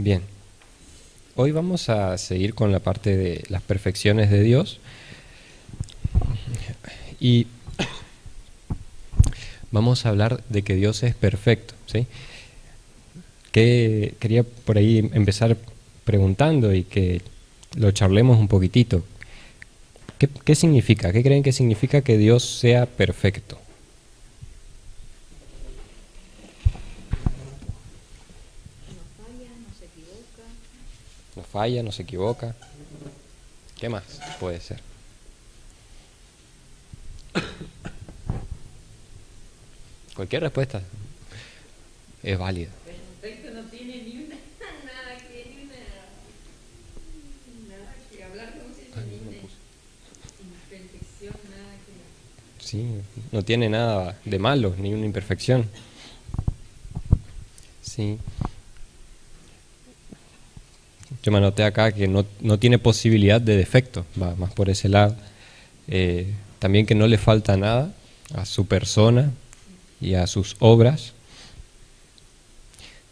Bien, hoy vamos a seguir con la parte de las perfecciones de Dios y vamos a hablar de que Dios es perfecto, ¿sí? Que quería por ahí empezar preguntando y que lo charlemos un poquitito. ¿Qué significa? ¿Qué creen que significa que Dios sea perfecto? No falla, no se equivoca. ¿Qué más puede ser? Cualquier respuesta es válida. Perfecto no tiene ni una, nada que hablar, ¿cómo se dice? Ni una imperfección, nada que... Sí, no tiene nada de malo, ni una imperfección. Sí. Yo me anoté acá que no tiene posibilidad de defecto, va más por ese lado. También que no le falta nada a su persona y a sus obras.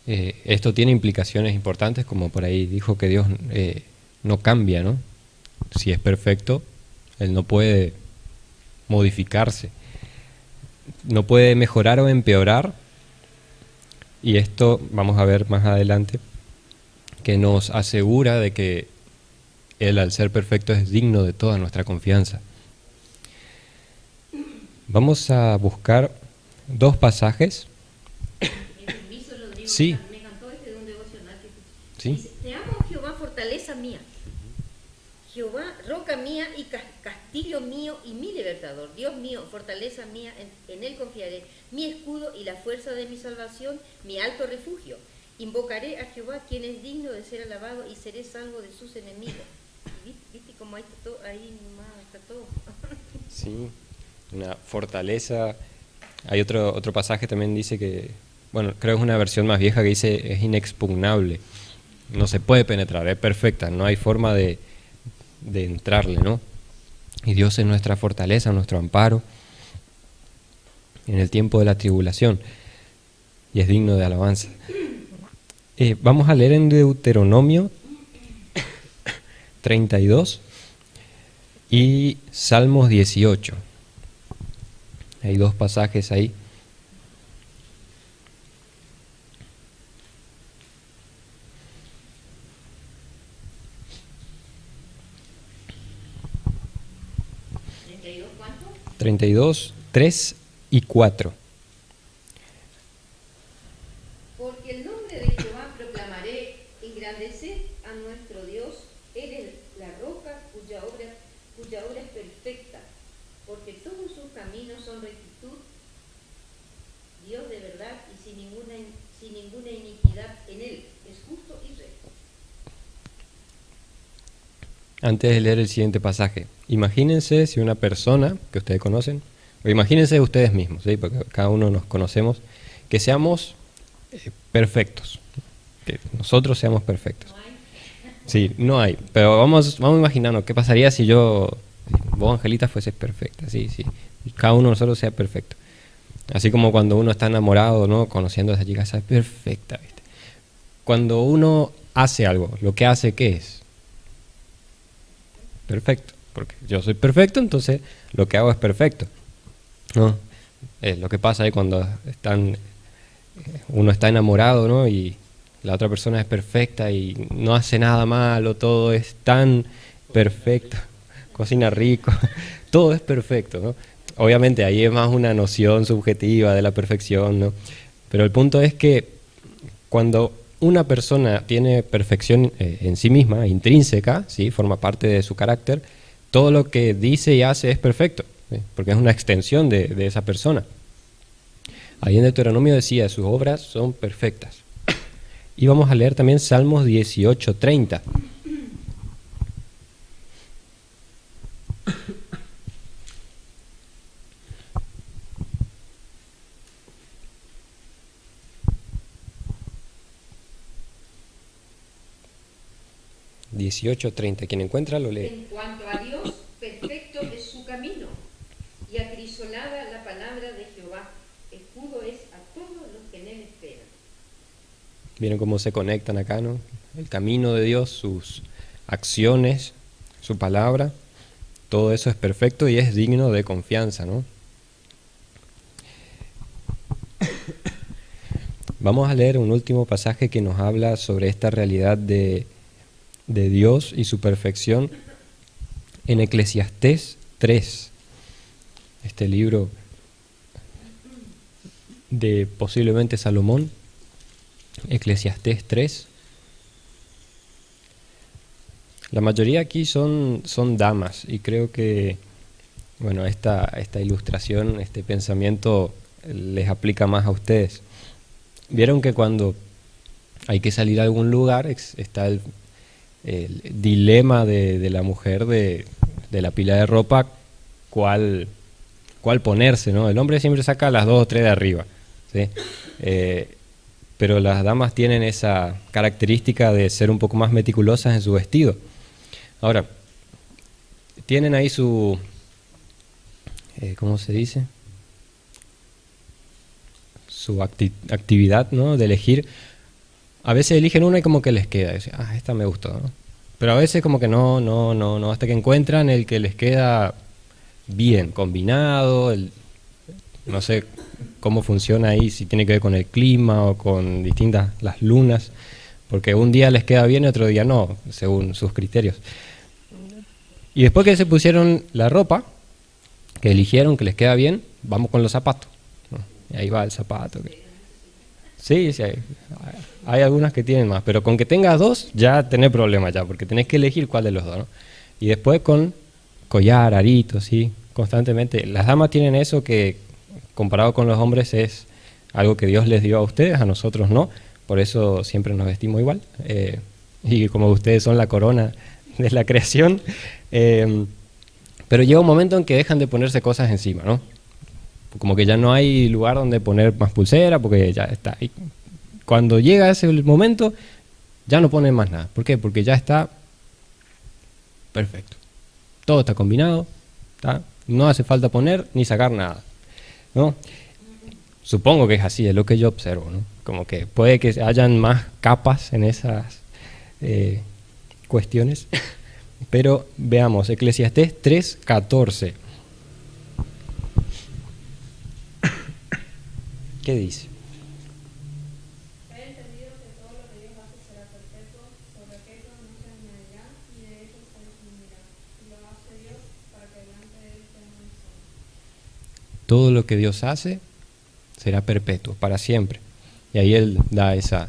Esto tiene implicaciones importantes, como por ahí dijo que Dios no cambia, ¿no? Si es perfecto, Él no puede modificarse, no puede mejorar o empeorar, y esto vamos a ver más adelante, que nos asegura de que Él, al ser perfecto, es digno de toda nuestra confianza. Vamos a buscar dos pasajes. Permiso, Rodrigo, Sí. me encantó de un devocional que ¿Sí? dice: te amo, Jehová, fortaleza mía, Jehová, roca mía y castillo mío y mi libertador, Dios mío, fortaleza mía, en él confiaré, mi escudo y la fuerza de mi salvación, mi alto refugio. Invocaré a Jehová, quien es digno de ser alabado, y seré salvo de sus enemigos. ¿Viste cómo ahí está todo? Ahí nomás está todo. Sí, una fortaleza. Hay otro pasaje también dice que, bueno, creo que es una versión más vieja que dice es inexpugnable. No se puede penetrar, es perfecta, no hay forma de entrarle, ¿no? Y Dios es nuestra fortaleza, nuestro amparo en el tiempo de la tribulación y es digno de alabanza. Vamos a leer en Deuteronomio 32 y Salmos 18. Hay dos pasajes ahí. ¿32 cuánto? 32, 3 y 4. Porque el nombre de Jehová proclamaré, engrandeced a nuestro Dios, Él es la roca cuya obra es perfecta, porque todos sus caminos son rectitud, Dios de verdad y sin ninguna iniquidad en Él, es justo y recto. Antes de leer el siguiente pasaje, imagínense si una persona que ustedes conocen, o imagínense ustedes mismos, ¿sí? Porque cada uno nos conocemos, que seamos perfectos, que nosotros seamos perfectos. ¿No hay? Sí, no hay, pero vamos a imaginarnos qué pasaría si vos, Angelita, fueses perfecta, sí, y cada uno de nosotros sea perfecto. Así como cuando uno está enamorado, ¿no? Conociendo a esa chica, esa es perfecta, ¿viste? Cuando uno hace algo, lo que hace, ¿qué es? Perfecto, porque yo soy perfecto, entonces lo que hago es perfecto, ¿no? Lo que pasa es cuando uno está enamorado, ¿no? Y la otra persona es perfecta y no hace nada malo, todo es tan perfecto, cocina rico, todo es perfecto, ¿no? Obviamente ahí es más una noción subjetiva de la perfección, ¿no? Pero el punto es que cuando una persona tiene perfección en sí misma, intrínseca, ¿sí? Forma parte de su carácter, todo lo que dice y hace es perfecto, ¿sí? Porque es una extensión de esa persona. Ahí en Deuteronomio decía, sus obras son perfectas. Y vamos a leer también Salmos 18:30. ¿Quién encuentra lo lee? En cuanto a Dios, perfecto es su camino, y acrisolada la palabra de Jehová, escudo es a todos los que en él esperan. Miren cómo se conectan acá, ¿no? El camino de Dios, sus acciones, su palabra, todo eso es perfecto y es digno de confianza, ¿no? Vamos a leer un último pasaje que nos habla sobre esta realidad de Dios y su perfección en Eclesiastés 3, este libro de posiblemente Salomón, Eclesiastés 3. La mayoría aquí son damas y creo que, bueno, esta ilustración, este pensamiento les aplica más a ustedes. Vieron que cuando hay que salir a algún lugar está el dilema de la mujer de la pila de ropa, cuál ponerse, ¿no? El hombre siempre saca las 2 o 3 de arriba, ¿sí? Pero las damas tienen esa característica de ser un poco más meticulosas en su vestido. Ahora, tienen ahí su, ¿cómo se dice? Su actividad, ¿no? De elegir. A veces eligen una y como que les queda. Dicen, esta me gustó, ¿no? Pero a veces como que no, hasta que encuentran el que les queda bien combinado. No sé cómo funciona ahí, si tiene que ver con el clima o con distintas, las lunas, porque un día les queda bien y otro día no, según sus criterios. Y después que se pusieron la ropa, que eligieron, que les queda bien, vamos con los zapatos, ¿no? Y ahí va el zapato. Sí, hay algunas que tienen más, pero con que tengas 2 ya tenés problemas ya, porque tenés que elegir cuál de los 2, ¿no? Y después con collar, aritos, sí, constantemente. Las damas tienen eso que comparado con los hombres es algo que Dios les dio a ustedes, a nosotros no, por eso siempre nos vestimos igual, y como ustedes son la corona de la creación, pero llega un momento en que dejan de ponerse cosas encima, ¿no? Como que ya no hay lugar donde poner más pulsera, porque ya está. Y cuando llega ese momento, ya no ponen más nada. ¿Por qué? Porque ya está perfecto. Todo está combinado, ¿tá? No hace falta poner ni sacar nada, ¿no? Supongo que es así, es lo que yo observo, ¿no? Como que puede que hayan más capas en esas cuestiones. Pero veamos, Eclesiastés 3:14. ¿Qué dice? He entendido que todo lo que Dios hace será perpetuo, sobre aquello no se añadirá y de ello se disminuirá. Y lo hace Dios para que delante de él estemos en sol. Todo lo que Dios hace será perpetuo, para siempre. Y ahí Él da ese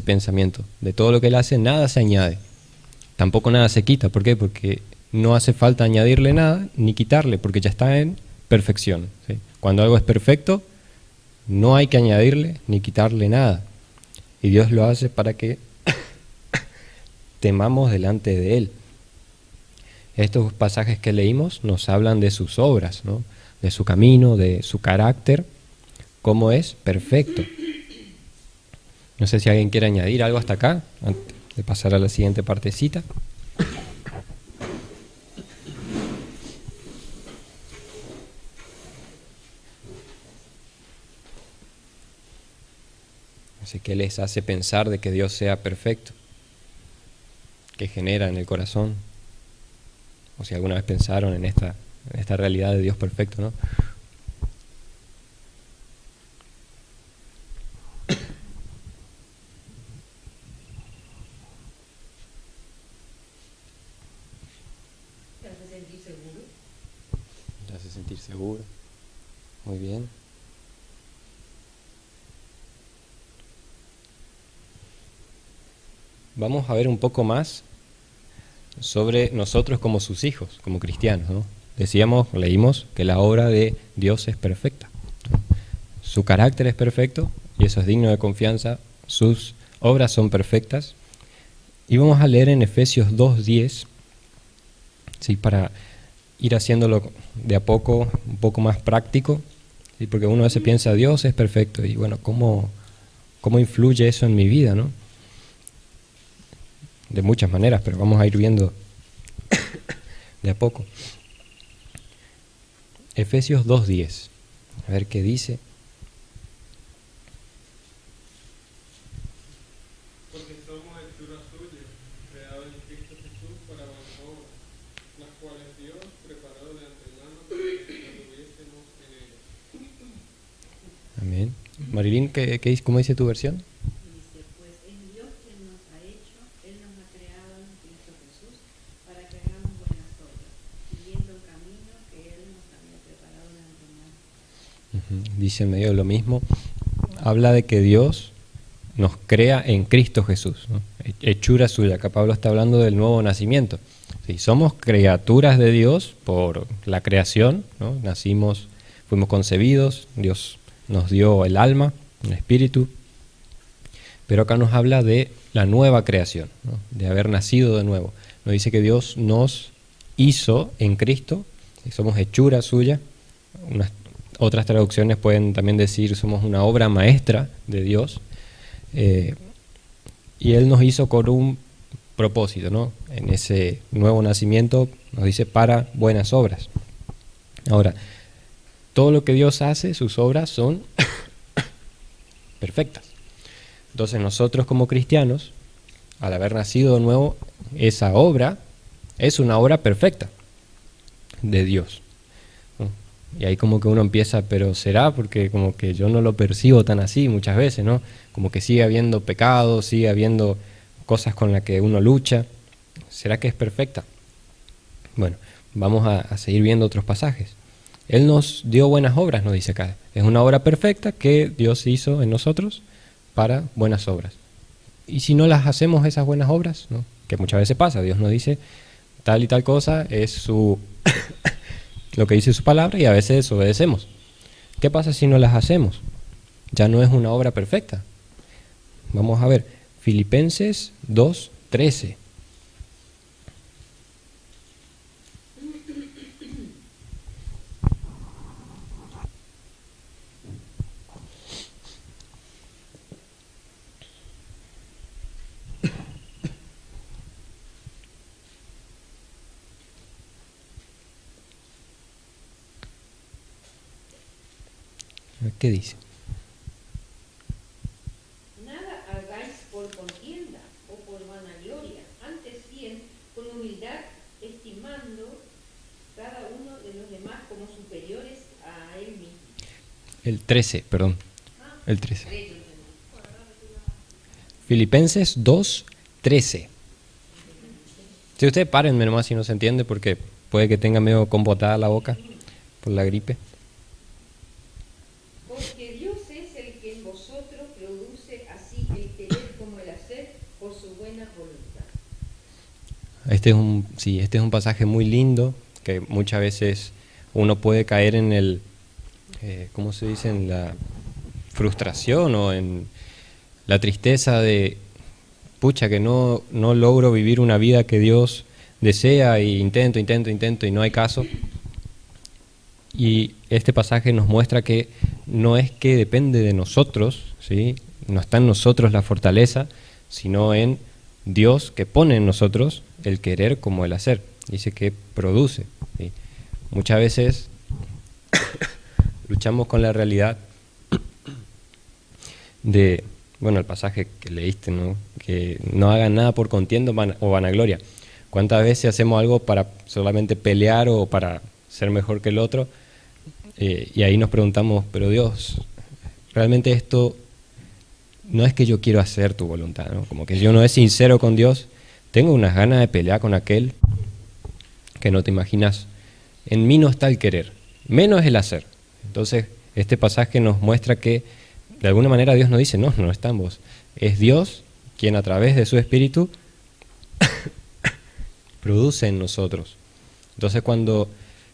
pensamiento. De todo lo que Él hace, nada se añade. Tampoco nada se quita. ¿Por qué? Porque no hace falta añadirle nada ni quitarle, porque ya está en perfección, ¿sí? Cuando algo es perfecto, no hay que añadirle ni quitarle nada. Y Dios lo hace para que temamos delante de Él. Estos pasajes que leímos nos hablan de sus obras, ¿no? De su camino, de su carácter, cómo es perfecto. No sé si alguien quiere añadir algo hasta acá, antes de pasar a la siguiente partecita. Así que les hace pensar de que Dios sea perfecto, que genera en el corazón. O si alguna vez pensaron en esta realidad de Dios perfecto, ¿no? Te hace sentir seguro. Te hace sentir seguro. Muy bien. Vamos a ver un poco más sobre nosotros como sus hijos, como cristianos, ¿no? Leímos que la obra de Dios es perfecta, ¿no? Su carácter es perfecto y eso es digno de confianza. Sus obras son perfectas. Y vamos a leer en Efesios 2:10, ¿sí? Para ir haciéndolo de a poco, un poco más práctico, ¿sí? Porque uno a veces piensa, Dios es perfecto, y bueno, ¿cómo influye eso en mi vida, no? De muchas maneras, pero vamos a ir viendo de a poco. Efesios 2:10, a ver qué dice. Marilyn, ¿cómo dice tu versión? Dice, pues es Dios quien nos ha hecho, Él nos ha creado en Cristo Jesús para que hagamos buenas obras, siguiendo el camino que Él nos había preparado de antemano. Dice en medio de lo mismo, habla de que Dios nos crea en Cristo Jesús, ¿no? Hechura suya. Acá Pablo está hablando del nuevo nacimiento. Sí, somos criaturas de Dios por la creación, ¿no? Nacimos, fuimos concebidos, Dios nos dio el alma, el espíritu, pero acá nos habla de la nueva creación, ¿no? De haber nacido de nuevo. Nos dice que Dios nos hizo en Cristo, y somos hechura suya. Otras traducciones pueden también decir somos una obra maestra de Dios, y Él nos hizo con un propósito, ¿no? En ese nuevo nacimiento nos dice para buenas obras. Ahora, todo lo que Dios hace, sus obras son perfectas. Entonces nosotros como cristianos, al haber nacido de nuevo, esa obra es una obra perfecta de Dios, ¿no? Y ahí como que uno empieza, pero será porque como que yo no lo percibo tan así muchas veces, ¿no? Como que sigue habiendo pecado, sigue habiendo cosas con las que uno lucha. ¿Será que es perfecta? Bueno, vamos a seguir viendo otros pasajes. Él nos dio buenas obras, nos dice acá. Es una obra perfecta que Dios hizo en nosotros para buenas obras. Y si no las hacemos esas buenas obras, ¿no? Que muchas veces pasa, Dios nos dice tal y tal cosa, es su lo que dice su palabra, y a veces desobedecemos. ¿Qué pasa si no las hacemos? Ya no es una obra perfecta. Vamos a ver, Filipenses 2:13. ¿Qué dice? Nada hagáis por contienda o por vanagloria, antes bien con humildad, estimando cada uno de los demás como superiores a él mismo. El 13, perdón. El 13. Filipenses 2:13. Si ustedes párenme nomás si no se entiende, porque puede que tenga medio combotada la boca por la gripe. Porque Dios es el que en vosotros produce así el querer como el hacer por su buena voluntad. Este es un pasaje muy lindo, que muchas veces uno puede caer en el, ¿cómo se dice? En la frustración o en la tristeza de, pucha, que no logro vivir una vida que Dios desea, y intento y no hay caso. Y este pasaje nos muestra que no es que depende de nosotros, ¿sí? No está en nosotros la fortaleza, sino en Dios, que pone en nosotros el querer como el hacer. Dice que produce, ¿sí? Muchas veces luchamos con la realidad de, bueno, el pasaje que leíste, ¿no? Que no hagan nada por contienda o vanagloria. ¿Cuántas veces hacemos algo para solamente pelear o para ser mejor que el otro? Y ahí nos preguntamos, pero Dios, realmente esto no es que yo quiero hacer tu voluntad, ¿no? Como que yo no es sincero con Dios, tengo unas ganas de pelear con aquel que no te imaginas. En mí no está el querer, menos el hacer. Entonces, este pasaje nos muestra que de alguna manera Dios nos dice, no está en vos. Es Dios quien a través de su Espíritu produce en nosotros. Entonces, cuando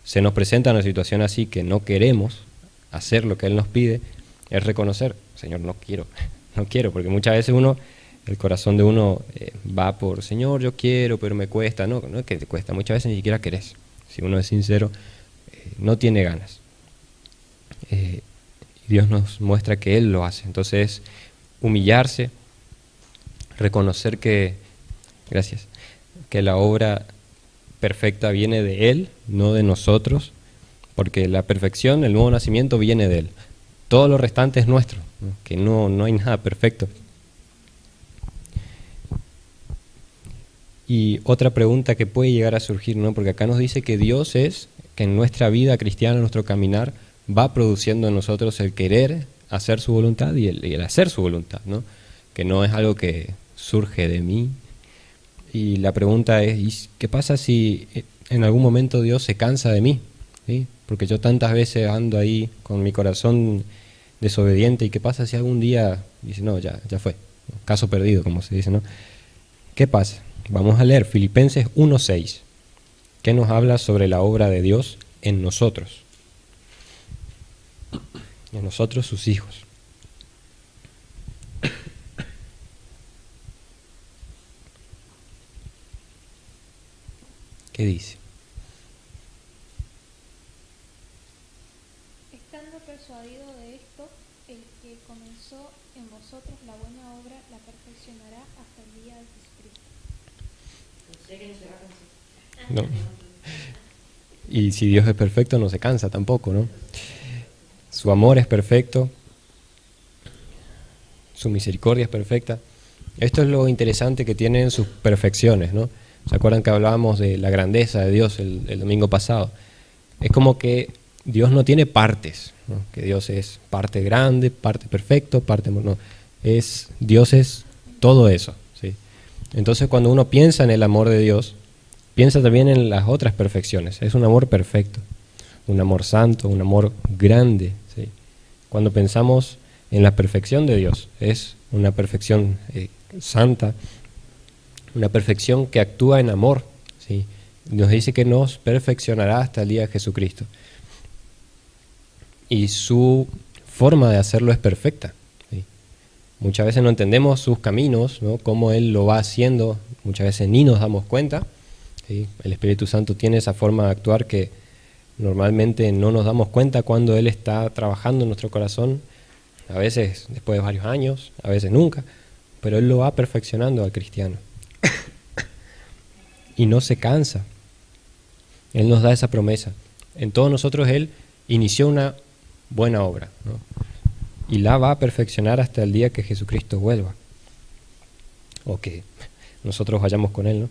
se nos presenta una situación así que no queremos hacer lo que Él nos pide, es reconocer, Señor, no quiero, porque muchas veces el corazón de uno va por, Señor, yo quiero, pero me cuesta. No es que te cuesta, muchas veces ni siquiera querés. Si uno es sincero, no tiene ganas. Dios nos muestra que Él lo hace. Entonces, humillarse, reconocer que la obra perfecta viene de Él, no de nosotros, porque la perfección, el nuevo nacimiento viene de Él. Todo lo restante es nuestro, ¿no? Que no hay nada perfecto. Y otra pregunta que puede llegar a surgir, ¿no? Porque acá nos dice que Dios es, que en nuestra vida cristiana, nuestro caminar, va produciendo en nosotros el querer hacer su voluntad y el hacer su voluntad, ¿no? Que no es algo que surge de mí. Y la pregunta es, ¿y qué pasa si en algún momento Dios se cansa de mí? ¿Sí? Porque yo tantas veces ando ahí con mi corazón desobediente, ¿y qué pasa si algún día dice, no, ya fue, caso perdido, como se dice, ¿no? ¿Qué pasa? Vamos a leer Filipenses 1:6, que nos habla sobre la obra de Dios en nosotros, sus hijos. ¿Qué dice? Estando persuadido de esto, el que comenzó en vosotros la buena obra la perfeccionará hasta el día de Jesucristo. No. Y si Dios es perfecto, no se cansa tampoco, ¿no? Su amor es perfecto, su misericordia es perfecta. Esto es lo interesante que tienen sus perfecciones, ¿no? ¿Se acuerdan que hablábamos de la grandeza de Dios el domingo pasado? Es como que Dios no tiene partes, ¿no? Que Dios es parte grande, parte perfecto, parte... No, Dios es todo eso, ¿sí? Entonces cuando uno piensa en el amor de Dios, piensa también en las otras perfecciones. Es un amor perfecto, un amor santo, un amor grande, ¿sí? Cuando pensamos en la perfección de Dios, es una perfección santa, una perfección que actúa en amor, ¿sí? Nos dice que nos perfeccionará hasta el día de Jesucristo. Y su forma de hacerlo es perfecta, ¿sí? Muchas veces no entendemos sus caminos, ¿no? Cómo Él lo va haciendo, muchas veces ni nos damos cuenta, ¿sí? El Espíritu Santo tiene esa forma de actuar que normalmente no nos damos cuenta cuando Él está trabajando en nuestro corazón, a veces después de varios años, a veces nunca, pero Él lo va perfeccionando al cristiano. Y no se cansa. Él nos da esa promesa. En todos nosotros Él inició una buena obra, ¿no? Y la va a perfeccionar hasta el día que Jesucristo vuelva. O que nosotros vayamos con Él, ¿no?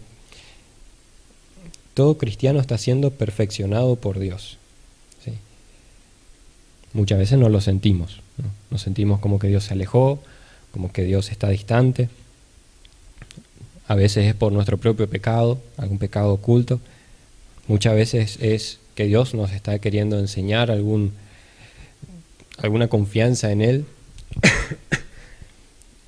Todo cristiano está siendo perfeccionado por Dios, ¿sí? Muchas veces no lo sentimos, ¿no? Nos sentimos como que Dios se alejó, como que Dios está distante. A veces es por nuestro propio pecado, algún pecado oculto. Muchas veces es que Dios nos está queriendo enseñar alguna confianza en Él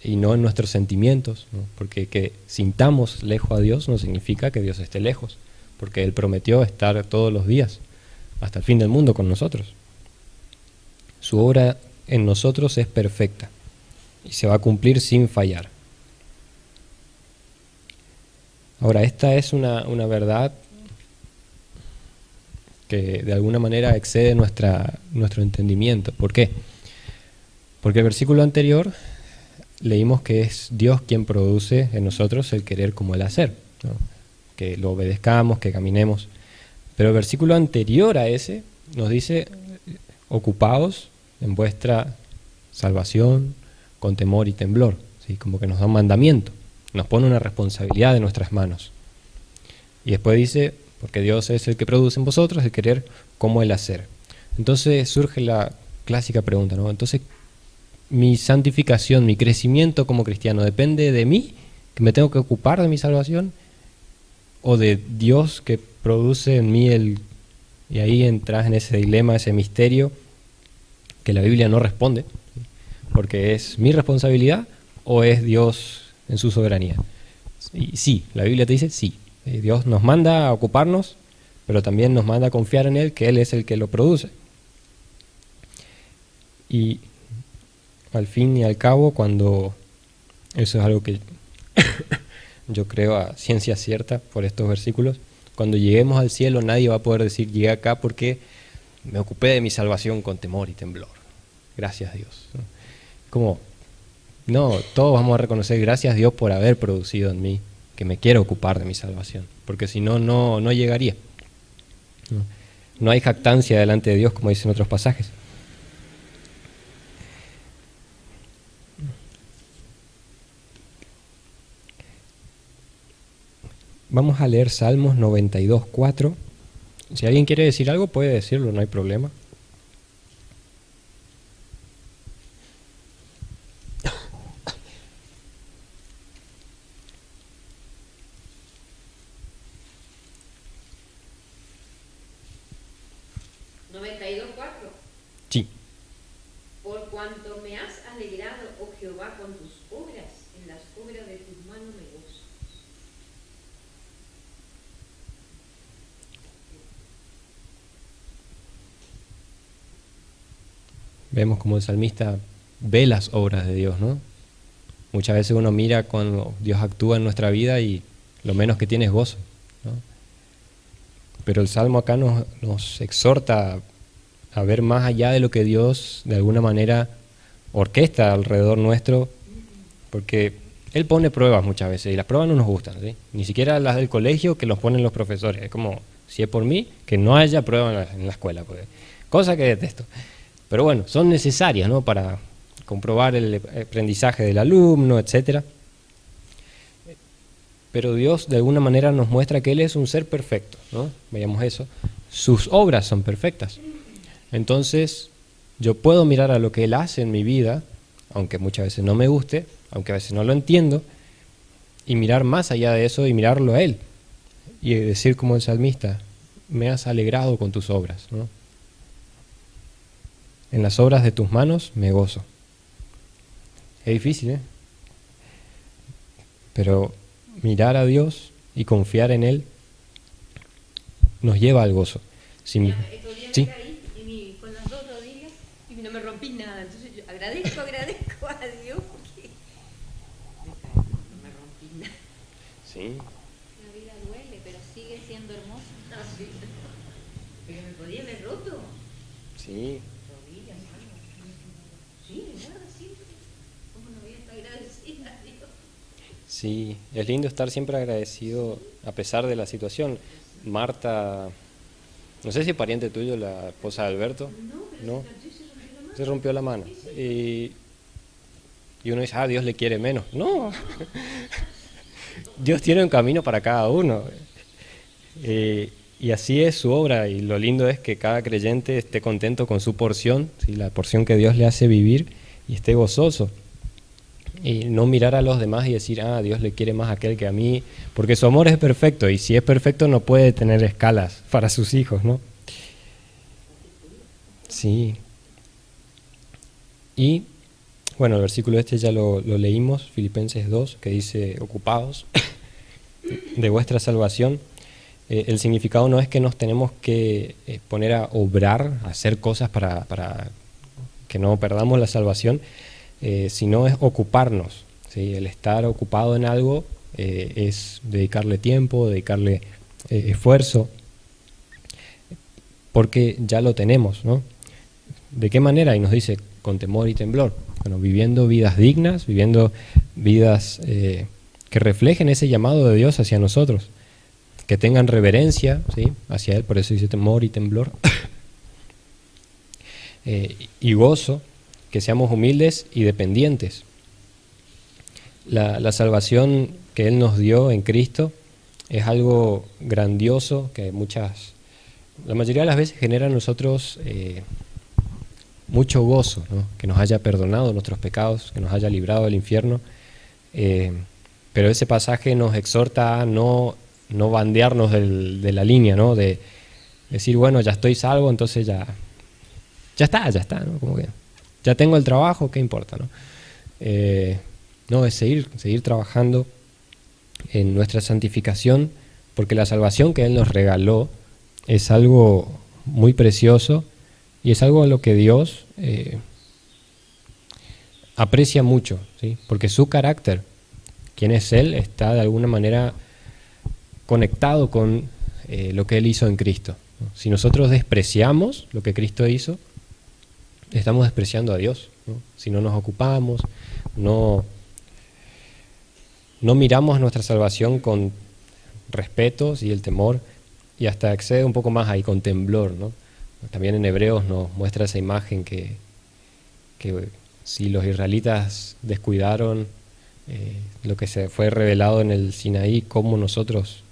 y no en nuestros sentimientos, ¿no? Porque que sintamos lejos a Dios no significa que Dios esté lejos, porque Él prometió estar todos los días, hasta el fin del mundo con nosotros. Su obra en nosotros es perfecta y se va a cumplir sin fallar. Ahora, esta es una verdad que de alguna manera excede nuestro entendimiento. ¿Por qué? Porque el versículo anterior leímos que es Dios quien produce en nosotros el querer como el hacer, ¿no? Que lo obedezcamos, que caminemos. Pero el versículo anterior a ese nos dice, ocupaos en vuestra salvación con temor y temblor, ¿sí? Como que nos da un mandamiento, nos pone una responsabilidad en nuestras manos. Y después dice, porque Dios es el que produce en vosotros el querer como el hacer. Entonces surge la clásica pregunta, ¿no? Entonces, mi santificación, mi crecimiento como cristiano, ¿depende de mí, que me tengo que ocupar de mi salvación? ¿O de Dios que produce en mí y ahí entras en ese dilema, ese misterio que la Biblia no responde, ¿sí? Porque es mi responsabilidad o es Dios en su soberanía. Y sí, la Biblia te dice sí. Dios nos manda a ocuparnos, pero también nos manda a confiar en Él, que Él es el que lo produce. Y al fin y al cabo, cuando eso es algo que yo creo a ciencia cierta por estos versículos, cuando lleguemos al cielo nadie va a poder decir llegué acá porque me ocupé de mi salvación con temor y temblor. Gracias Dios. Como, no, todos vamos a reconocer gracias Dios por haber producido en mí, que me quiero ocupar de mi salvación, porque si no, no llegaría. No hay jactancia delante de Dios, como dicen otros pasajes. Vamos a leer Salmos 92:4. Si alguien quiere decir algo, puede decirlo, no hay problema. 92:4. Sí. Por cuanto me has alegrado, oh Jehová, con tus obras, en las obras de tus manos me gozo. Vemos como el salmista ve las obras de Dios, ¿no? Muchas veces uno mira cuando Dios actúa en nuestra vida y lo menos que tiene es gozo, ¿no? Pero el Salmo acá nos exhorta a ver más allá de lo que Dios de alguna manera orquesta alrededor nuestro, porque Él pone pruebas muchas veces y las pruebas no nos gustan, ¿sí? Ni siquiera las del colegio que los ponen los profesores. Es como, si es por mí, que no haya pruebas en la escuela, porque, cosa que detesto. Pero bueno, son necesarias, ¿no? Para comprobar el aprendizaje del alumno, etcétera. Pero Dios de alguna manera nos muestra que Él es un ser perfecto, ¿no? Veamos eso. Sus obras son perfectas. Entonces, yo puedo mirar a lo que Él hace en mi vida, aunque muchas veces no me guste, aunque a veces no lo entiendo, y mirar más allá de eso y mirarlo a Él. Y decir como el salmista, me has alegrado con tus obras, ¿no? En las obras de tus manos me gozo. Es difícil, ¿eh? Pero mirar a Dios y confiar en Él nos lleva al gozo. Estos días Sí. me caí con las dos rodillas y no me rompí nada. Entonces yo agradezco a Dios porque me caí, no me rompí nada. Sí. La vida duele, pero sigue siendo hermosa. Ah, sí. Pero me podía haber roto. Sí. Rodillas, manos. Sí, nada, siempre. ¿Cómo no voy a estar agradecida a Dios? Sí, es lindo estar siempre agradecido a pesar de la situación. Marta, no sé si es pariente tuyo, la esposa de Alberto. No, se rompió la mano. Y uno dice, Dios le quiere menos. No, Dios tiene un camino para cada uno. Y así es su obra, y lo lindo es que cada creyente esté contento con su porción, ¿sí? La porción que Dios le hace vivir, y esté gozoso. Y no mirar a los demás y decir, Dios le quiere más a aquel que a mí, porque su amor es perfecto, y si es perfecto no puede tener escalas para sus hijos, ¿no? Sí. Y, bueno, el versículo este ya lo leímos, Filipenses 2, que dice, ocupaos de vuestra salvación. El significado no es que nos tenemos que poner a obrar, a hacer cosas para que no perdamos la salvación, sino es ocuparnos, ¿sí? El estar ocupado en algo es dedicarle tiempo, dedicarle esfuerzo, porque ya lo tenemos, ¿no? ¿De qué manera? Y nos dice, con temor y temblor. Bueno, viviendo vidas dignas, viviendo vidas que reflejen ese llamado de Dios hacia nosotros, que tengan reverencia, ¿sí? Hacia Él, por eso dice temor y temblor, y gozo, que seamos humildes y dependientes. La salvación que Él nos dio en Cristo es algo grandioso que la mayoría de las veces genera en nosotros mucho gozo, ¿no? Que nos haya perdonado nuestros pecados, que nos haya librado del infierno, pero ese pasaje nos exhorta a no bandearnos de la línea, ¿no? De decir, bueno, ya estoy salvo, entonces ya está, ¿no? Como que ya tengo el trabajo, ¿qué importa, no? No, es seguir trabajando en nuestra santificación, porque la salvación que Él nos regaló es algo muy precioso y es algo a lo que Dios aprecia mucho, ¿sí? Porque su carácter, quién es Él, está de alguna manera conectado con lo que Él hizo en Cristo, ¿no? Si nosotros despreciamos lo que Cristo hizo, estamos despreciando a Dios, ¿no? Si no nos ocupamos, no miramos nuestra salvación con respeto y el temor, y hasta excede un poco más ahí con temblor, ¿no? También en Hebreos nos muestra esa imagen que si los israelitas descuidaron lo que se fue revelado en el Sinaí, ¿cómo nosotros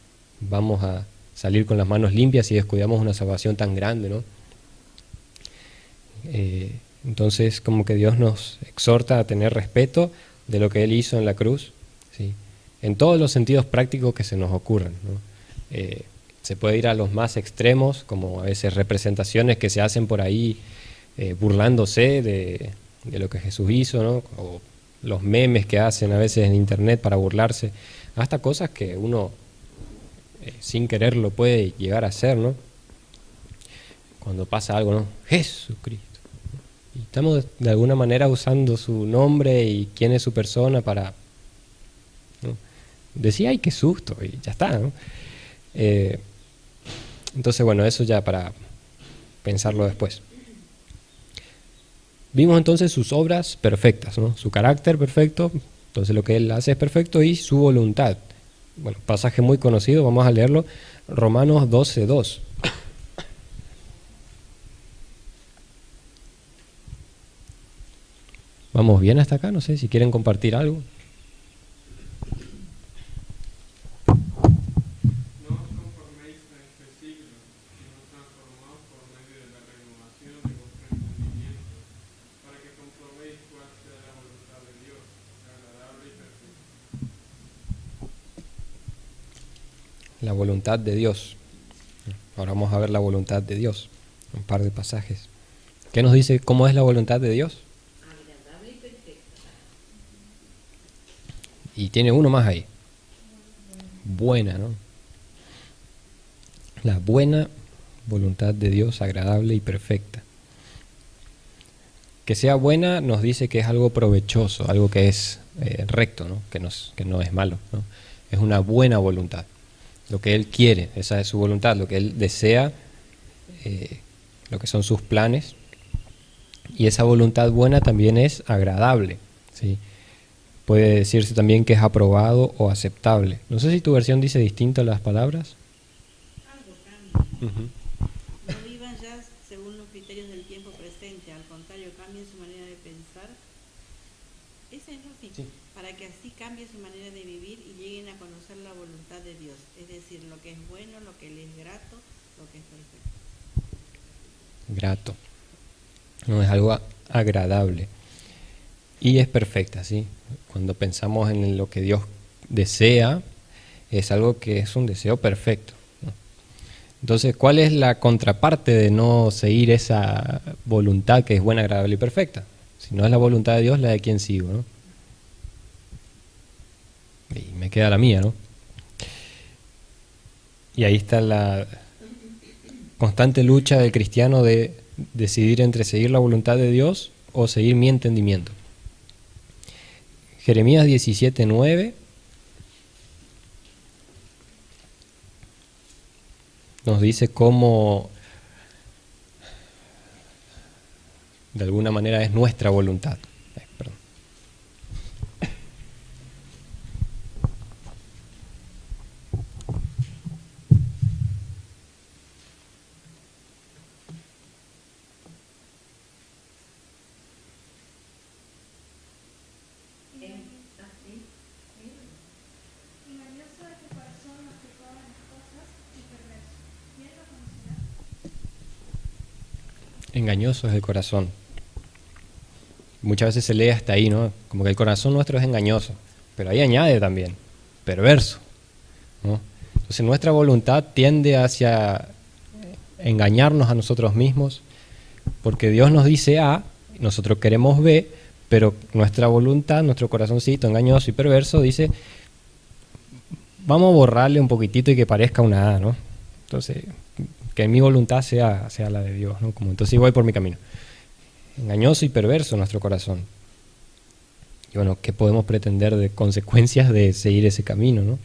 vamos a salir con las manos limpias si descuidamos una salvación tan grande, ¿no? Entonces, como que Dios nos exhorta a tener respeto de lo que Él hizo en la cruz, ¿sí? En todos los sentidos prácticos que se nos ocurran, ¿no? Se puede ir a los más extremos, como a veces representaciones que se hacen por ahí burlándose de lo que Jesús hizo, ¿no? O los memes que hacen a veces en internet para burlarse, hasta cosas que uno sin querer lo puede llegar a hacer, ¿no? Cuando pasa algo, ¿no? Jesucristo. Y estamos de alguna manera usando su nombre y quién es su persona para, ¿no?, decir, ay, qué susto, y ya está, ¿no? Entonces, bueno, eso ya para pensarlo después. Vimos entonces sus obras perfectas, ¿no? Su carácter perfecto, entonces lo que él hace es perfecto, y su voluntad. Bueno, pasaje muy conocido, vamos a leerlo, Romanos 12:2. ¿Vamos bien hasta acá? No sé si quieren compartir algo. La voluntad de Dios. Ahora vamos a ver la voluntad de Dios, un par de pasajes. ¿Qué nos dice cómo es la voluntad de Dios? Agradable y perfecta. Y tiene uno más ahí. Buena, ¿no? La buena voluntad de Dios, agradable y perfecta. Que sea buena nos dice que es algo provechoso, algo que es recto, ¿no? Que no es malo, ¿no? Es una buena voluntad. Lo que Él quiere, esa es su voluntad, lo que Él desea, lo que son sus planes. Y esa voluntad buena también es agradable, ¿sí? Puede decirse también que es aprobado o aceptable. No sé si tu versión dice distinto las palabras. Algo cambia. Uh-huh. No vivan ya según los criterios del tiempo presente, al contrario, cambien su manera de pensar. Ese es lo sí. Para que así cambie su manera de vivir y lleguen a conocer la voluntad de Dios, es decir, lo que es bueno, lo que le es grato, lo que es perfecto. Grato. No es algo agradable. Y es perfecta, ¿sí? Cuando pensamos en lo que Dios desea, es algo que es un deseo perfecto, ¿no? Entonces, ¿cuál es la contraparte de no seguir esa voluntad que es buena, agradable y perfecta? Si no es la voluntad de Dios, la de quien sigo, ¿no? Y me queda la mía, ¿no? Y ahí está la constante lucha del cristiano de decidir entre seguir la voluntad de Dios o seguir mi entendimiento. Jeremías 17:9 nos dice cómo de alguna manera es nuestra voluntad. Perdón. Engañoso es el corazón más que todas las cosas y perverso. ¿Quién lo conocerá? Engañoso es el corazón. Muchas veces se lee hasta ahí, ¿no? Como que el corazón nuestro es engañoso, pero ahí añade también, perverso, ¿no? Entonces nuestra voluntad tiende hacia engañarnos a nosotros mismos, porque Dios nos dice A, nosotros queremos B, pero nuestra voluntad, nuestro corazoncito engañoso y perverso dice, vamos a borrarle un poquitito y que parezca una A, ¿no? Entonces, que mi voluntad sea la de Dios, ¿no? Como entonces voy por mi camino. Engañoso y perverso nuestro corazón. Y bueno, ¿qué podemos pretender de consecuencias de seguir ese camino, ¿no?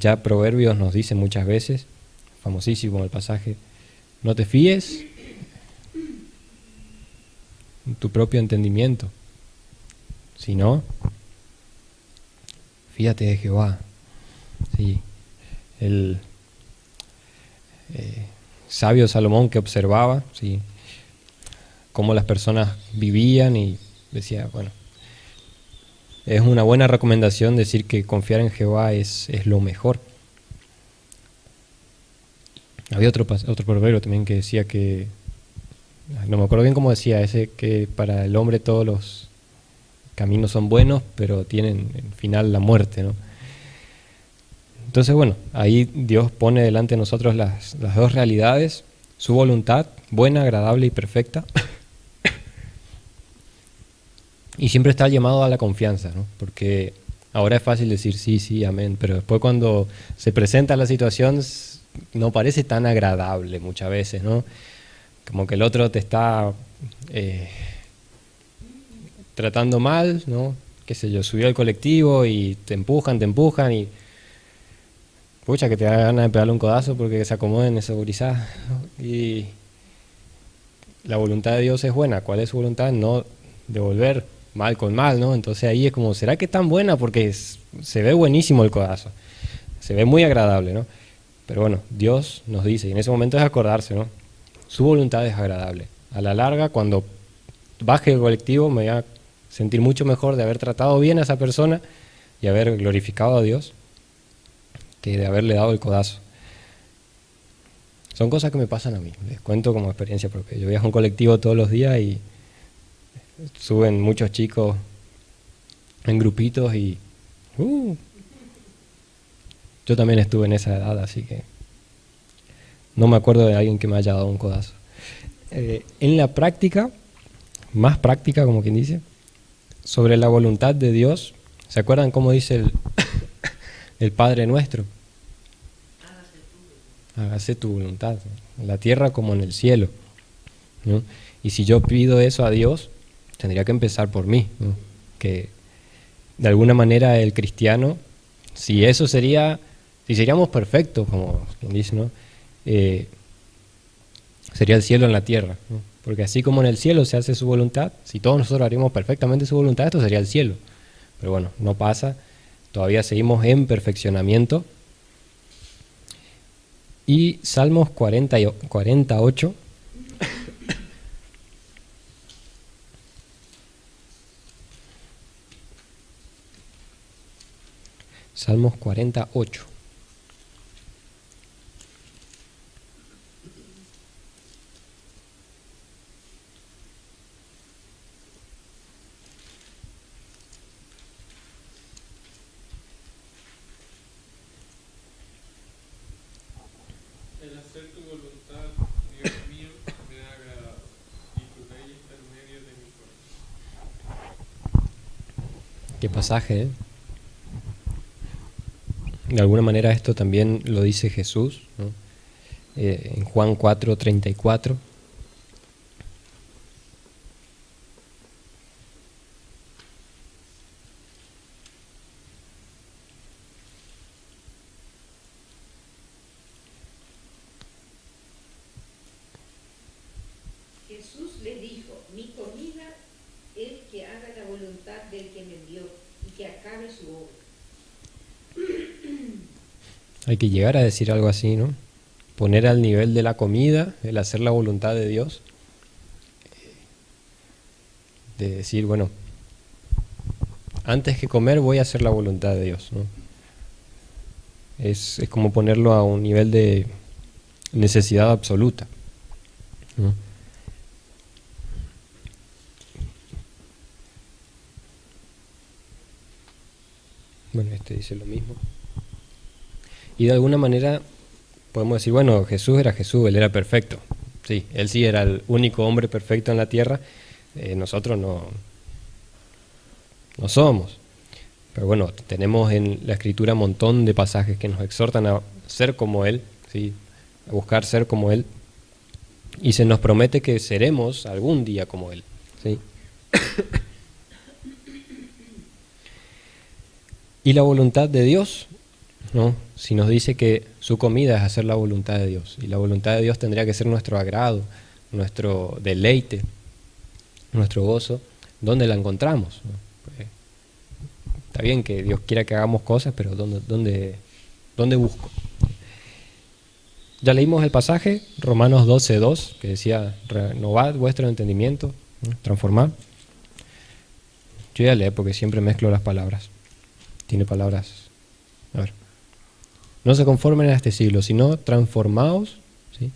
Ya Proverbios nos dice muchas veces, famosísimo el pasaje, no te fíes en tu propio entendimiento, sino fíjate de Jehová. Sí, el sabio Salomón que observaba, sí, cómo las personas vivían y decía, bueno, es una buena recomendación decir que confiar en Jehová es lo mejor. Había otro proverbio también que decía que, no me acuerdo bien cómo decía, ese que para el hombre todos los caminos son buenos, pero tienen en final la muerte, ¿no? Entonces, bueno, ahí Dios pone delante de nosotros las dos realidades, su voluntad, buena, agradable y perfecta. Y siempre está el llamado a la confianza, ¿no? Porque ahora es fácil decir sí, sí, amén, pero después cuando se presenta la situación no parece tan agradable muchas veces, ¿no? Como que el otro te está tratando mal, ¿no? Qué sé yo, subió al colectivo y te empujan y pucha que te da ganas de pegarle un codazo porque se acomoden esa gurizada, ¿no? Y la voluntad de Dios es buena. ¿Cuál es su voluntad? No devolver mal con mal, ¿no? Entonces ahí es como, ¿será que es tan buena? Porque se ve buenísimo el codazo, se ve muy agradable, ¿no? Pero bueno, Dios nos dice, y en ese momento es acordarse, ¿no? Su voluntad es agradable. A la larga, cuando baje el colectivo, me voy a sentir mucho mejor de haber tratado bien a esa persona y haber glorificado a Dios que de haberle dado el codazo. Son cosas que me pasan a mí, les cuento como experiencia propia. Yo viajo en colectivo todos los días y suben muchos chicos en grupitos y yo también estuve en esa edad, así que no me acuerdo de alguien que me haya dado un codazo. En la práctica, más práctica como quien dice, sobre la voluntad de Dios, ¿se acuerdan cómo dice el Padre Nuestro? Hágase tu voluntad, en la tierra como en el cielo, ¿no? Y si yo pido eso a Dios, tendría que empezar por mí, ¿no? Que de alguna manera el cristiano, si seríamos perfectos, como quien dice, ¿no? Sería el cielo en la tierra, ¿no? Porque así como en el cielo se hace su voluntad, si todos nosotros haríamos perfectamente su voluntad, esto sería el cielo. Pero bueno, no pasa, todavía seguimos en perfeccionamiento. Y Salmos 48. Salmos 48. El hacer tu voluntad, Dios mío, me ha agradado, y tu ley está en medio de mi corazón. Qué pasaje, ¿eh? De alguna manera esto también lo dice Jesús, ¿no? En Juan 4:34. Jesús le dijo, mi comida es que haga la voluntad del que me envió y que acabe su obra. Hay que llegar a decir algo así, ¿no? Poner al nivel de la comida, el hacer la voluntad de Dios. De decir, bueno, antes que comer voy a hacer la voluntad de Dios, ¿no? Es como ponerlo a un nivel de necesidad absoluta, ¿no? Bueno, este dice lo mismo. Y de alguna manera podemos decir, bueno, Jesús era Jesús, Él era perfecto. Sí, Él sí era el único hombre perfecto en la tierra. Nosotros no somos. Pero bueno, tenemos en la Escritura un montón de pasajes que nos exhortan a ser como Él, ¿sí? A buscar ser como Él. Y se nos promete que seremos algún día como Él, ¿sí? Y la voluntad de Dios, ¿no? Si nos dice que su comida es hacer la voluntad de Dios, y la voluntad de Dios tendría que ser nuestro agrado, nuestro deleite, nuestro gozo, ¿dónde la encontramos? ¿No? Está bien que Dios quiera que hagamos cosas, pero ¿dónde busco? Ya leímos el pasaje, Romanos 12:2, que decía, renovad vuestro entendimiento, ¿no? Transformad. Yo ya leí porque siempre mezclo las palabras. Tiene palabras. A ver. No se conformen a este siglo, sino transformaos, ¿sí?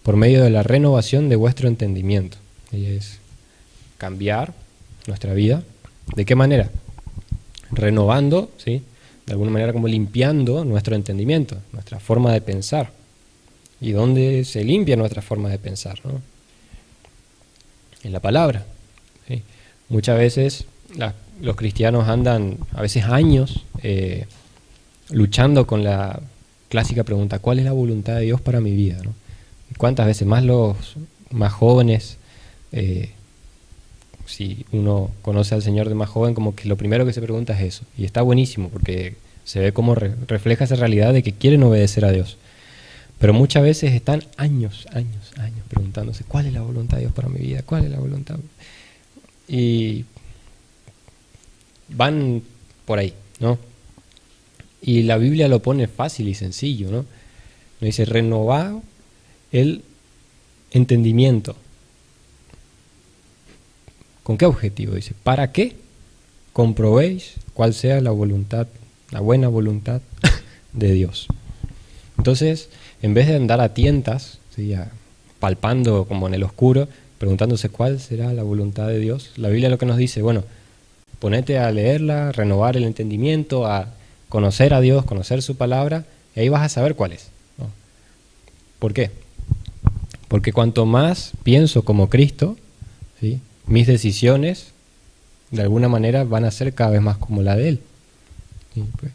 Por medio de la renovación de vuestro entendimiento. Y es cambiar nuestra vida. ¿De qué manera? Renovando, ¿sí? de alguna manera como limpiando nuestro entendimiento, nuestra forma de pensar. ¿Y dónde se limpia nuestra forma de pensar, ¿no? En la palabra. ¿Sí? Muchas veces los cristianos andan a veces años luchando con la clásica pregunta: ¿cuál es la voluntad de Dios para mi vida, ¿no? ¿Cuántas veces más los más jóvenes, si uno conoce al Señor de más joven, como que lo primero que se pregunta es eso? Y está buenísimo porque se ve cómo refleja esa realidad de que quieren obedecer a Dios. Pero muchas veces están años preguntándose: ¿cuál es la voluntad de Dios para mi vida? ¿Cuál es la voluntad? Y van por ahí, ¿no? Y la Biblia lo pone fácil y sencillo, ¿no? Nos dice: renovad el entendimiento. ¿Con qué objetivo? Dice: ¿para qué comprobéis cuál sea la voluntad, la buena voluntad de Dios? Entonces, en vez de andar a tientas, ¿sí?, palpando como en el oscuro, preguntándose cuál será la voluntad de Dios, la Biblia lo que nos dice: bueno, ponete a leerla, renovar el entendimiento, a conocer a Dios, conocer su palabra, y ahí vas a saber cuál es, ¿no? ¿Por qué? Porque cuanto más pienso como Cristo, ¿sí?, mis decisiones de alguna manera van a ser cada vez más como la de Él. ¿Sí? Pues,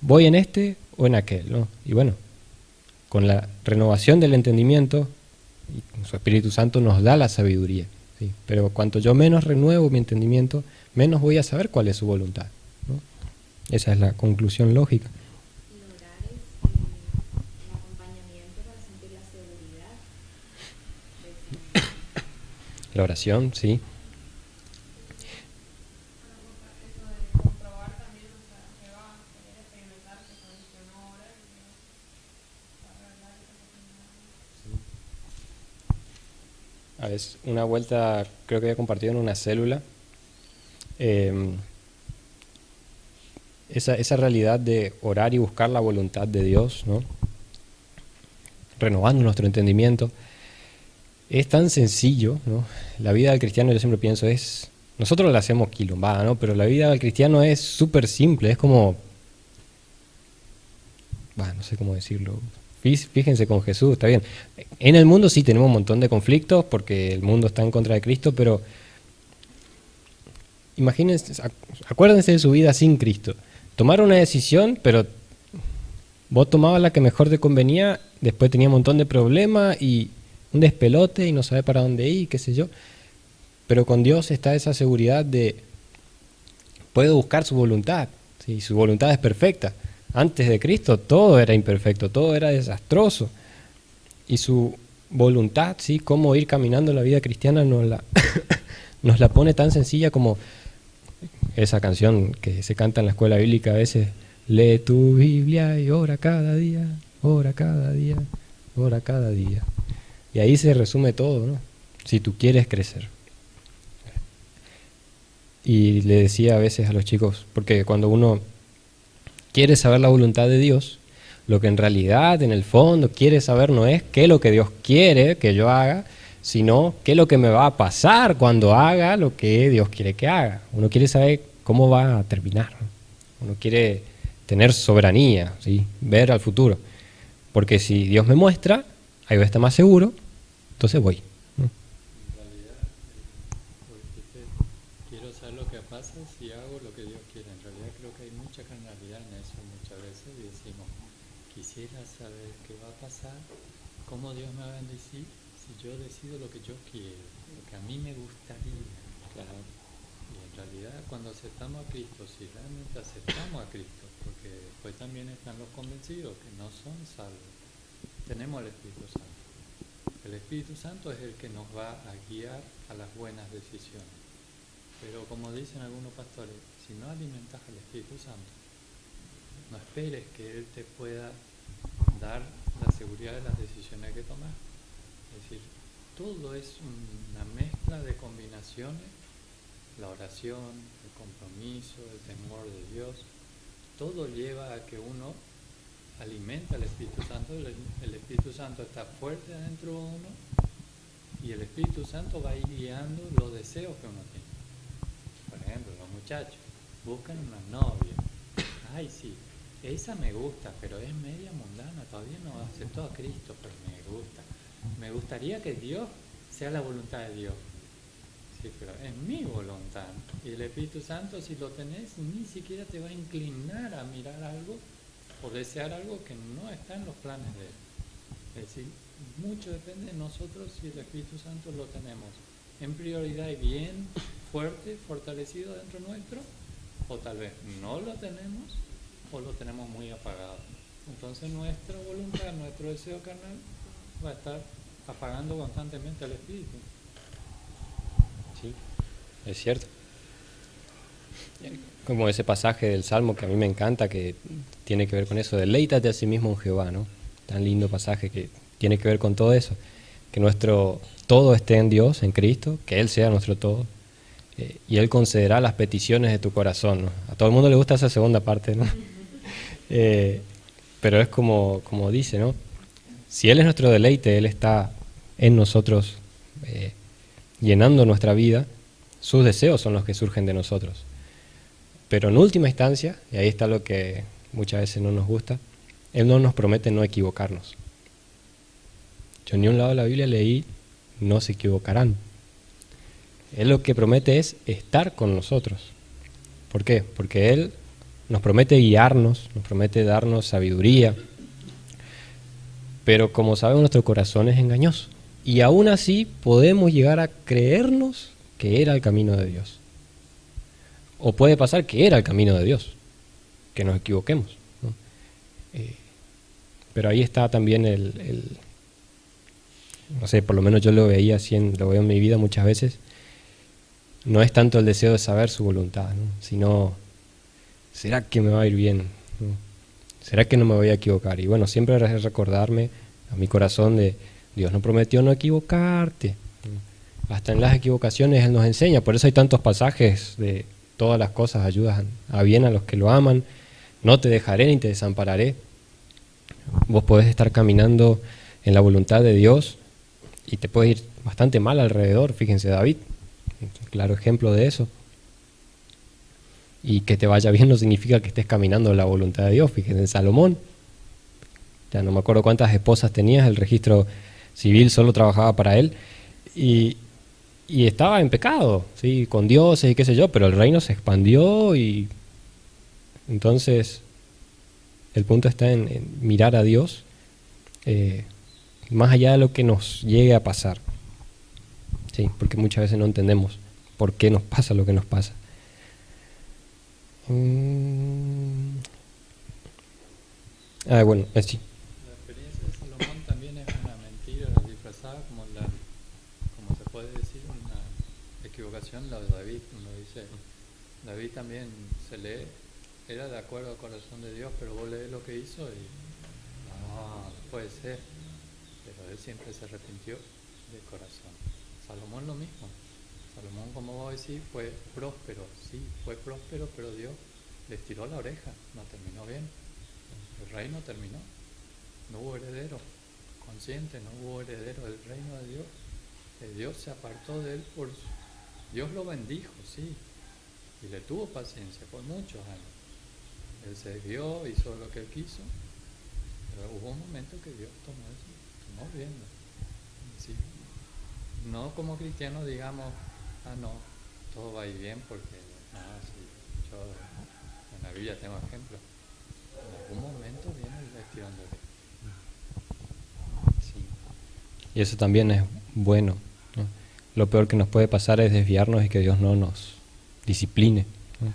voy en este o en aquel, ¿no? Y bueno, con la renovación del entendimiento, su Espíritu Santo nos da la sabiduría, ¿sí? Pero cuanto yo menos renuevo mi entendimiento, menos voy a saber cuál es su voluntad, ¿no? Esa es la conclusión lógica. Y orar es el acompañamiento para sentir la seguridad del Señor. La oración, sí. Eso de comprobar también, o sea, que va a querer experimentar que no ora y Dios va a revelar esa oportunidad. A veces, una vuelta, creo que había compartido en una célula, esa realidad de orar y buscar la voluntad de Dios, ¿no?, renovando nuestro entendimiento, es tan sencillo, ¿no? La vida del cristiano, yo siempre pienso, nosotros la hacemos quilombada, ¿no? Pero la vida del cristiano es súper simple, es como, no sé cómo decirlo. Fíjense con Jesús, está bien. En el mundo sí tenemos un montón de conflictos porque el mundo está en contra de Cristo, pero imagínense, acuérdense de su vida sin Cristo. Tomaron una decisión, pero vos tomabas la que mejor te convenía, después tenía un montón de problemas y un despelote y no sabés para dónde ir, qué sé yo. Pero con Dios está esa seguridad de puedo buscar su voluntad, ¿sí? Su voluntad es perfecta. Antes de Cristo todo era imperfecto, todo era desastroso. Y su voluntad, ¿sí?, cómo ir caminando la vida cristiana, nos la pone tan sencilla como esa canción que se canta en la escuela bíblica a veces: lee tu Biblia y ora cada día, ora cada día, ora cada día. Y ahí se resume todo, ¿no? Si tú quieres crecer. Y le decía a veces a los chicos, porque cuando uno quiere saber la voluntad de Dios, lo que en realidad, en el fondo, quiere saber no es qué es lo que Dios quiere que yo haga, sino qué es lo que me va a pasar cuando haga lo que Dios quiere que haga. Uno quiere saber cómo va a terminar, ¿no? Uno quiere tener soberanía, ¿sí?, ver al futuro. Porque si Dios me muestra, ahí voy a estar más seguro, entonces voy, ¿no? En realidad, porque quiero saber lo que pasa si hago lo que Dios quiere. En realidad creo que hay mucha carnalidad en eso muchas veces y decimos: quisiera saber qué va a pasar, cómo Dios me va a bendecir si yo decido lo que yo quiero, lo que a mí me gustaría. Claro. Y en realidad cuando aceptamos a Cristo, si realmente aceptamos a Cristo, porque después también están los convencidos que no son salvos, tenemos el Espíritu Santo. El Espíritu Santo es el que nos va a guiar a las buenas decisiones. Pero como dicen algunos pastores, si no alimentas al Espíritu Santo, no esperes que Él te pueda dar la seguridad de las decisiones que tomas. Es decir, todo es una mezcla de combinaciones: la oración, el compromiso, el temor de Dios. Todo lleva a que uno alimenta al Espíritu Santo. El Espíritu Santo está fuerte dentro de uno y el Espíritu Santo va a ir guiando los deseos que uno tiene. Por ejemplo, los muchachos buscan una novia. ay sí, esa me gusta, pero es media mundana, todavía no aceptó a Cristo, pero me gusta. Me gustaría que Dios sea la voluntad de Dios. Sí, pero es mi voluntad. Y el Espíritu Santo, si lo tenés, ni siquiera te va a inclinar a mirar algo o desear algo que no está en los planes de Él. Es decir, mucho depende de nosotros si el Espíritu Santo lo tenemos en prioridad y bien fuerte, fortalecido dentro nuestro, o tal vez no lo tenemos o lo tenemos muy apagado. Entonces nuestra voluntad, nuestro deseo carnal va a estar apagando constantemente al Espíritu. Sí, es cierto. Como ese pasaje del Salmo que a mí me encanta, que tiene que ver con eso, deleítate a sí mismo en Jehová, ¿no? Tan lindo pasaje que tiene que ver con todo eso, que nuestro todo esté en Dios, en Cristo, que Él sea nuestro todo, y Él concederá las peticiones de tu corazón, ¿no? A todo el mundo le gusta esa segunda parte, ¿no? Pero es como dice, ¿no? Si Él es nuestro deleite, Él está en nosotros, llenando nuestra vida, sus deseos son los que surgen de nosotros. Pero en última instancia, y ahí está lo que muchas veces no nos gusta, Él no nos promete no equivocarnos. Yo ni un lado de la Biblia leí, no se equivocarán. Él lo que promete es estar con nosotros. ¿Por qué? Porque Él nos promete guiarnos, nos promete darnos sabiduría, pero como sabemos nuestro corazón es engañoso. Y aún así podemos llegar a creernos que era el camino de Dios. O puede pasar que era el camino de Dios, que nos equivoquemos, ¿no? Pero ahí está también no sé, por lo menos yo lo veía así, lo veo en mi vida muchas veces. No es tanto el deseo de saber su voluntad, ¿no? Sino, ¿será que me va a ir bien? ¿No? ¿Será que no me voy a equivocar? Y bueno, siempre es recordarme a mi corazón de Dios no prometió no equivocarte. Hasta en las equivocaciones Él nos enseña. Por eso hay tantos pasajes de todas las cosas ayudan a bien a los que lo aman. No te dejaré ni te desampararé. Vos podés estar caminando en la voluntad de Dios y te puede ir bastante mal alrededor. Fíjense, David, un claro ejemplo de eso. Y que te vaya bien no significa que estés caminando en la voluntad de Dios. Fíjense en Salomón. Ya no me acuerdo cuántas esposas tenías, el registro civil solo trabajaba para él. Y estaba en pecado, ¿sí? Con dioses y qué sé yo, pero el reino se expandió y entonces el punto está en mirar a Dios más allá de lo que nos llegue a pasar, ¿sí? Porque muchas veces no entendemos por qué nos pasa lo que nos pasa. Bueno, sí. La experiencia de Salomón también es una mentira disfrazada, como se puede decir, una equivocación. La de David, uno dice, David también se lee, era de acuerdo al corazón de Dios, pero vos lees lo que hizo y no puede ser. Pero él siempre se arrepintió de corazón. Salomón lo mismo. Salomón, como vos decís, fue próspero, sí, fue próspero, pero Dios le estiró la oreja, no terminó bien. El reino terminó, no hubo heredero, consciente, no hubo heredero del reino de Dios. Dios se apartó de él, Dios lo bendijo, sí, y le tuvo paciencia por muchos años. Él se desvió, hizo lo que él quiso, pero hubo un momento que Dios tomó rienda. Sí. No como cristianos digamos, no, todo va a ir bien porque, sí, yo en la Biblia tengo ejemplos. En algún momento viene el estirón de Dios. Sí. Y eso también es bueno, ¿no? Lo peor que nos puede pasar es desviarnos y que Dios no nos discipline, ¿no?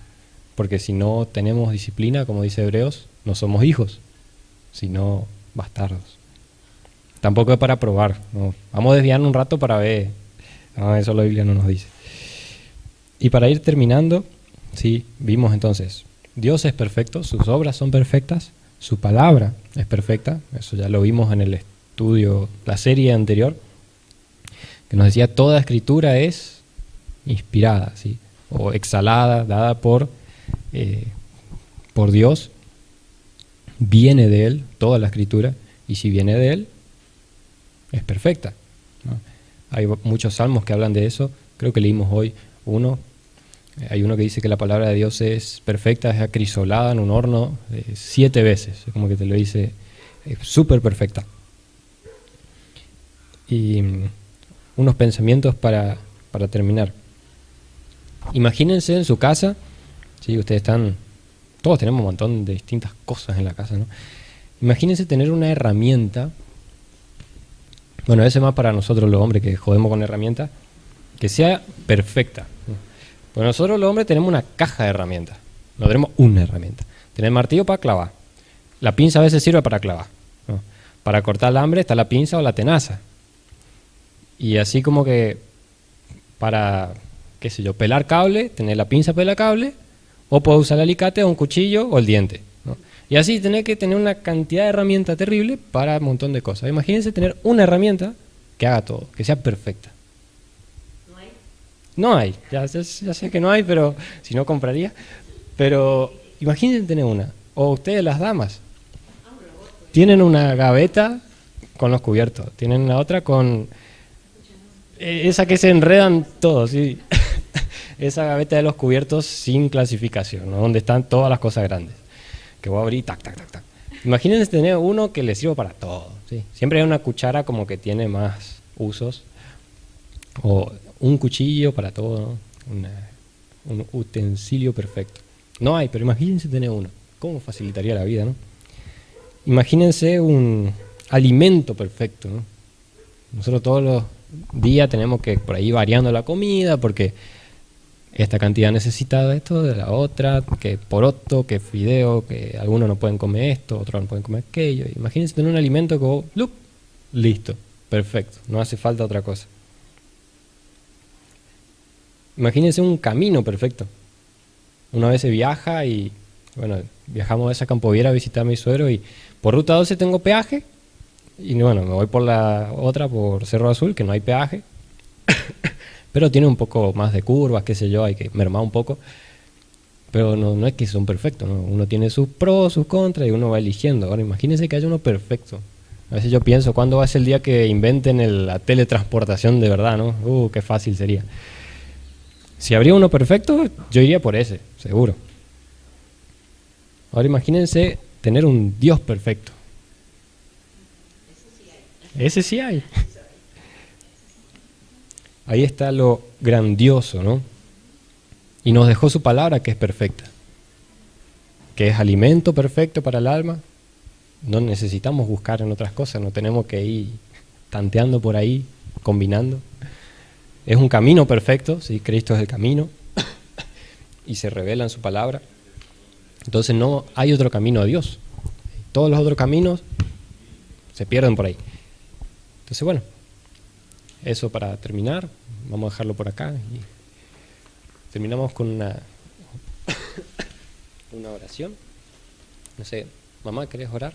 Porque si no tenemos disciplina, como dice Hebreos, no somos hijos, sino bastardos. Tampoco es para probar, ¿no? Vamos a desviarnos un rato para ver. No, eso la Biblia no nos dice. Y para ir terminando, sí, vimos entonces, Dios es perfecto, sus obras son perfectas, su palabra es perfecta, eso ya lo vimos en el estudio, la serie anterior, que nos decía toda escritura es inspirada, ¿sí? O exhalada, dada por Dios, viene de Él, toda la escritura, y si viene de Él, es perfecta, ¿no? Hay muchos salmos que hablan de eso, creo que leímos hoy uno, Hay uno que dice que la palabra de Dios es perfecta, es acrisolada en un horno 7 veces. Es como que te lo dice, es súper perfecta. Y unos pensamientos para terminar. Imagínense en su casa, ¿sí? Ustedes están, todos tenemos un montón de distintas cosas en la casa, ¿no? Imagínense tener una herramienta, bueno, ese más para nosotros los hombres que jodemos con herramientas, que sea perfecta. Pues nosotros los hombres tenemos una caja de herramientas, no tenemos una herramienta. Tenemos el martillo para clavar, la pinza a veces sirve para clavar, ¿no? Para cortar alambre está la pinza o la tenaza. Y así como que para, qué sé yo, pelar cable, tener la pinza pela cable, o puedo usar el alicate o un cuchillo o el diente, ¿no? Y así tener que tener una cantidad de herramientas terrible para un montón de cosas. Imagínense tener una herramienta que haga todo, que sea perfecta. No hay, ya sé que no hay, pero si no compraría. Pero imagínense tener una. O ustedes las damas, tienen una gaveta con los cubiertos, tienen la otra con esa que se enredan todos, ¿sí? Esa gaveta de los cubiertos sin clasificación, ¿no? Donde están todas las cosas grandes, que voy a abrir, tac, tac, tac, tac. Imagínense tener uno que le sirva para todo, ¿sí? Siempre hay una cuchara como que tiene más usos, o un cuchillo para todo, ¿no? Un utensilio perfecto. No hay, pero imagínense tener uno. ¿Cómo facilitaría la vida, no? Imagínense un alimento perfecto, ¿no? Nosotros todos los días tenemos que por ahí variando la comida, porque esta cantidad necesita de esto, de la otra, que poroto, que fideo, que algunos no pueden comer esto, otros no pueden comer aquello. Imagínense tener un alimento que vos, listo, perfecto, no hace falta otra cosa. Imagínense un camino perfecto. Una vez se viaja y, bueno, viajamos a esa Campoviera a visitar a mi suegro y por ruta 12 tengo peaje y bueno, me voy por la otra, por Cerro Azul, que no hay peaje, pero tiene un poco más de curvas, qué sé yo, hay que mermar un poco, pero no es que son perfectos, ¿no? Uno tiene sus pros, sus contras y uno va eligiendo. Ahora imagínense que haya uno perfecto. A veces yo pienso, ¿cuándo va a ser el día que inventen la teletransportación de verdad, no? Qué fácil sería. Si habría uno perfecto, yo iría por ese, seguro. Ahora imagínense tener un Dios perfecto. Ese sí hay. Ahí está lo grandioso, ¿no? Y nos dejó su palabra que es perfecta, que es alimento perfecto para el alma. No necesitamos buscar en otras cosas, no tenemos que ir tanteando por ahí, combinando. Es un camino perfecto, ¿sí? Cristo es el camino y se revela en su palabra. Entonces no hay otro camino a Dios. Todos los otros caminos se pierden por ahí. Entonces, bueno, eso para terminar. Vamos a dejarlo por acá y terminamos con una oración. No sé, mamá, ¿querés orar?